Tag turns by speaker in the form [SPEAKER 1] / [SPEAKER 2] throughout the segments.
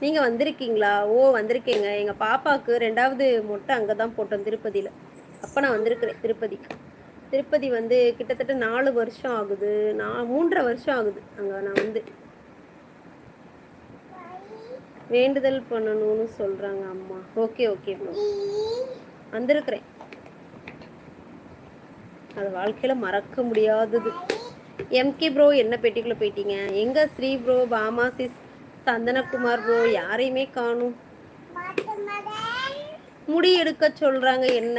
[SPEAKER 1] நீங்கள் வந்திருக்கீங்களா? ஓ வந்திருக்கேங்க. எங்கள் பாப்பாவுக்கு 2வது மொட்டை அங்கே தான் போட்டோம் திருப்பதியில். அப்போ நான் வந்திருக்கிறேன் திருப்பதிக்கு. திருப்பதி வந்து கிட்டத்தட்ட 4 வருஷம் ஆகுது. நான் 3.5 வருஷம் ஆகுது அங்கே நான் வந்து. வேண்டுதல் பண்ணணும்னு சொல்கிறாங்க அம்மா. ஓகே ஓகே ப்ரோ, வந்திருக்கிறேன். அது வாழ்க்கையில் மறக்க முடியாதது. எம்கே ப்ரோ என்ன பெட்டிக்குள்ளே போயிட்டீங்க? எங்கே Sri bro, Bama sis, Santhanakumar bro யாரையுமே காணும். முடி எடுக்க சொல்கிறாங்க என்ன?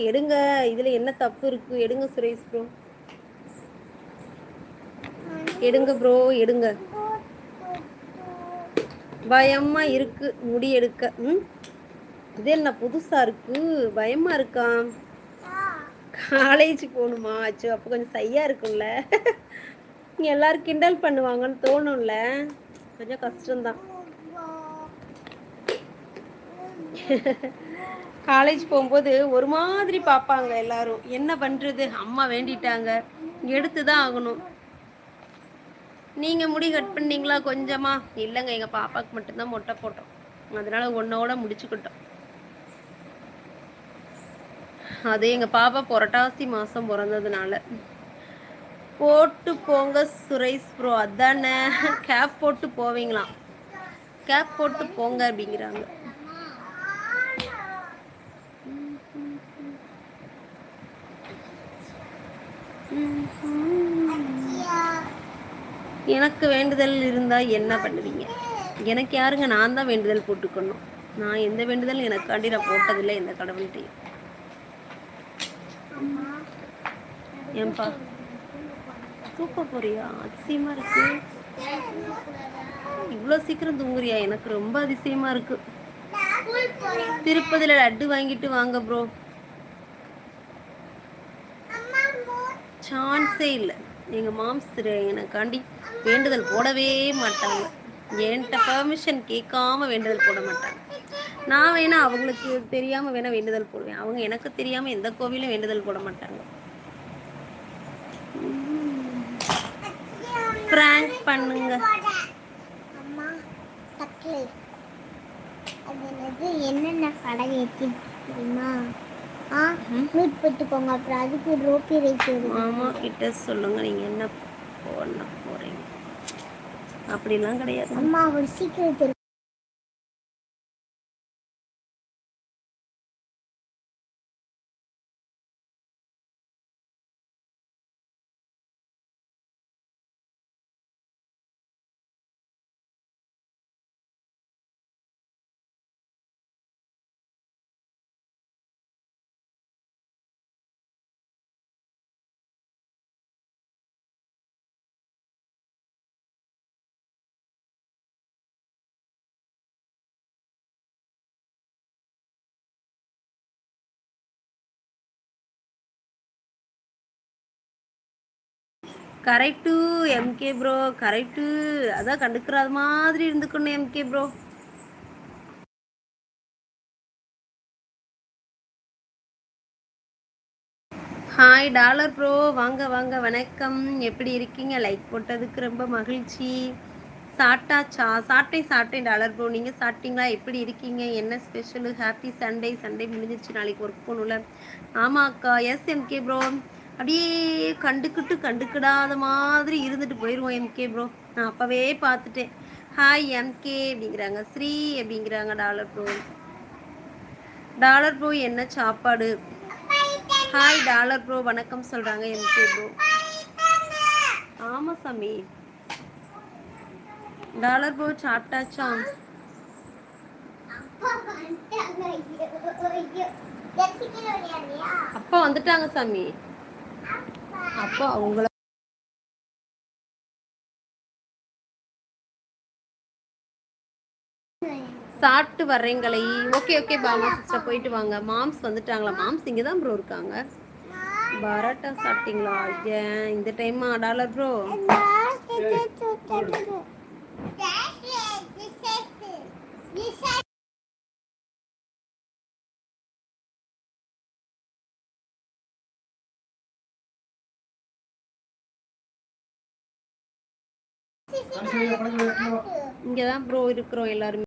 [SPEAKER 1] எடுங்க, இதில் என்ன தப்பு இருக்குது? எடுங்க சுரேஷ் ப்ரோ, எடுங்க ப்ரோ எடுங்க. பயமா இருக்கு முடி எடுக்க. இது என்ன புதுசா இருக்கு? பயமா இருக்கா? காலேஜ் போகணுமா? அச்சோ, அப்போ கொஞ்சம் சையா இருக்கும்ல. எல்லாரும் கிண்டல் பண்ணுவாங்கன்னு தோணும்ல, கொஞ்சம் கஷ்டம்தான். காலேஜ் போகும்போது ஒரு மாதிரி பார்ப்பாங்க எல்லாரும். என்ன பண்ணுறது, அம்மா வேண்டிட்டாங்க, எடுத்து தான் ஆகணும். நீங்கள் முடி கட் பண்ணீங்களா கொஞ்சமா? இல்லைங்க, எங்கள் பாப்பாவுக்கு மட்டும்தான் மொட்டை போட்டோம், அதனால ஒன்றோட முடிச்சுக்கிட்டோம். அது எங்கள் பாப்பா புரட்டாசி மாதம் பிறந்ததுனால. போட்டு போங்க சுரேஷ் ப்ரோ, அதானே கேப் போட்டு போவீங்களாம். கேப் போட்டு போங்க அப்படிங்கிறாங்க. எனக்கு வேண்டுதல் இருந்தால் என்ன பண்ணுவீங்க? எனக்கு யாருங்க, நான் தான் வேண்டுதல் போட்டுக்கணும். நான் எந்த வேண்டுதல் எனக்காண்டி நான் போட்டதில்லை எந்த கடவுள்கிட்டையும். ஏன்பா தூக்க போறியா? அதிசயமா இருக்கு. இவ்வளோ சீக்கிரம் தூங்குறியா? எனக்கு ரொம்ப அதிசயமா இருக்கு. திருப்பதியில் லட்டு வாங்கிட்டு வாங்க ப்ரோ. சான்ஸே இல்லை. எங்கள் மாம்ஸ் எனக்காண்டி வேண்டுதல் போடவே மாட்டாங்க. என்கிட்ட பர்மிஷன் கேட்காம வேண்டுதல் போட மாட்டாங்க. நான் வேணா அவங்களுக்கு தெரியாமல் வேணா வேண்டுதல் போடுவேன். அவங்க எனக்கு தெரியாமல் எந்த கோவிலும் வேண்டுதல் போட மாட்டாங்க. பிராங்க் பண்ணுங்க.
[SPEAKER 2] என்னென்ன கடை தெரியுமா? மீட் போட்டுக்கோங்க. அப்புறம் அதுக்கு ரோப்பி ரைஸ்.
[SPEAKER 1] மாமா கிட்ட சொல்லுங்க நீங்க என்ன பண்ண போறீங்க. அப்படிலாம் கிடையாது
[SPEAKER 2] அம்மா, ஒரு சீக்கிரம்
[SPEAKER 1] கரெக்டு எம்கே ப்ரோ, கரெக்டு. அதான் கண்டுக்கிறாத மாதிரி இருந்துக்கணும் MK bro. Hi dollar bro, வாங்க வாங்க, வணக்கம். எப்படி இருக்கீங்க? லைக் போட்டதுக்கு ரொம்ப மகிழ்ச்சி. சாப்பிட்டாச்சா? சாப்பிட்டேன் டாலர் ப்ரோ, நீங்கள் சாப்பிட்டீங்களா? எப்படி இருக்கீங்க? என்ன ஸ்பெஷலு? Happy Sunday. சண்டே முடிஞ்சிச்சு, நாளைக்கு ஒர்க் போகணும்ல. ஆமாம் அக்கா. எஸ் எம்கே ப்ரோ, அப்படியே கண்டுக்கிடாத மாதிரி இருந்துட்டு போயிடுவோம் எம்கே ப்ரோ. நான் அப்போவே பார்த்துட்டேன். ஹாய் எம்கே அப்படிங்கிறாங்க. ஸ்ரீ அப்படிங்கிறாங்க. டாலர் ப்ரோ என்ன சாப்பாடு? ஹாய் டாலர் ப்ரோ, வணக்கம் சொல்கிறாங்க எம்கே ப்ரோ. ஆமாம் சாமி. டாலர் ப்ரோ சாப்பிட்டாச்சா? அப்பா வந்துட்டாங்க சாமி. அப்பா அவங்கள சாப்பிட்டு வர்றேங்களை. ஓகே ஓகே பாமா சிஸ்டர், போயிட்டு வாங்க. மாம்ஸ் வந்துட்டாங்களா? மாம்ஸ் இங்கே தான் ப்ரோ இருக்காங்க. பரோட்டா சாப்பிட்டீங்களா? ஏன் இந்த டைமா டாலர் ப்ரோ? இங்கே தான் ப்ரோ இருக்கிறோம் எல்லாருமே.